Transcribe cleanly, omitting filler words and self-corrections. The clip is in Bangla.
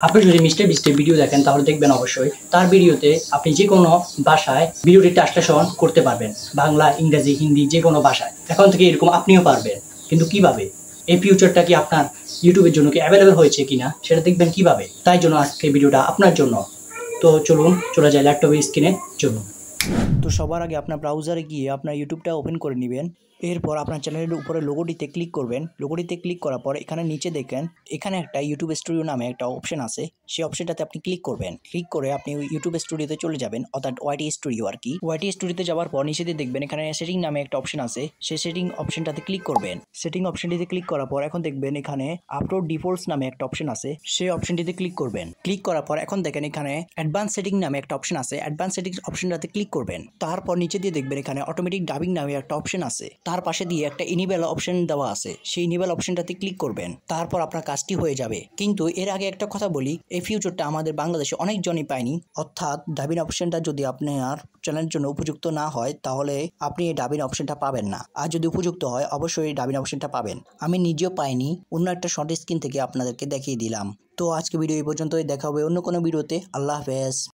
আপনি যদি মিস্টার বিস্টের ভিডিও দেখেন তাহলে দেখবেন অবশ্যই তার ভিডিওতে আপনি যে কোনো ভাষায় ভিডিওটি ট্রান্সলেশন করতে পারবেন, বাংলা, ইংরেজি, হিন্দি যে কোনো ভাষায়। এখন থেকে এরকম আপনিও পারবেন, কিন্তু কিভাবে? এই ফিউচারটা কি আপনার ইউটিউবের জন্য কি অ্যাভেলেবল হয়েছে কিনা সেটা দেখবেন কিভাবে। তাই জন্য আজকে ভিডিওটা আপনার জন্য। তো চলুন চলে যাই ল্যাপটপের স্ক্রিনে। চলুন। তো সবার আগে আপনার ব্রাউজারে গিয়ে আপনার ইউটিউবটা ওপেন করে নেবেন। এরপর আপনার চ্যানেলের উপরে লোগোটিতে ক্লিক করবেন। লোগোটিতে ক্লিক করার পর এখানে নিচে দেখেন এখানে একটা ইউটিউব স্টুডিও নামে একটা অপশন আছে। সেই অপশনটাতে আপনি ক্লিক করবেন। ক্লিক করে আপনি ইউটিউব স্টুডিওতে চলে যাবেন, অর্থাৎ ওয়াইটি স্টুডিও আর কি। ওয়াইটি স্টুডিওতে যাওয়ার পর নিচে দিয়ে দেখবেন এখানে সেটিং নামে একটা অপশন আছে। সেই সেটিং অপশনটাতে ক্লিক করবেন। সেটিং অপশনটিতে ক্লিক করার পর এখন দেখবেন এখানে আপলোড ডিফল্টস নামে একটা অপশন আছে। সেই অপশনটিতে ক্লিক করবেন। ক্লিক করার পর এখন দেখেন এখানে অ্যাডভান্স সেটিং নামে একটা অপশন আছে। অ্যাডভান্স সেটিং অপশনটাতে ক্লিক করবেন। তারপর নিচে দিয়ে দেখবেন এখানে অটোমেটিক ডাবিং নামে একটা অপশন আছে। তার পাশে দিয়ে একটা ইনেবল অপশন দেওয়া আছে। সেই ইনেবল অপশনটাতে ক্লিক করবেন। তারপর আপনার কাজটি হয়ে যাবে। কিন্তু এর আগে একটা কথা বলি, এই ফিউচারটা আমাদের বাংলাদেশে অনেকজনই পায়নি। অর্থাৎ ডাবিং অপশনটা যদি আপনার চ্যানেলের জন্য উপযুক্ত না হয় তাহলে আপনি এই ডাবিং অপশনটা পাবেন না। আর যদি উপযুক্ত হয় অবশ্যই এই ডাবিং অপশনটা পাবেন। আমি নিজেও পাইনি, অন্য একটা শর্ট স্ক্রিন থেকে আপনাদেরকে দেখিয়ে দিলাম। তো আজকে ভিডিও এই পর্যন্তই, দেখা হবে অন্য কোনো ভিডিওতে। আল্লাহ হাফেজ।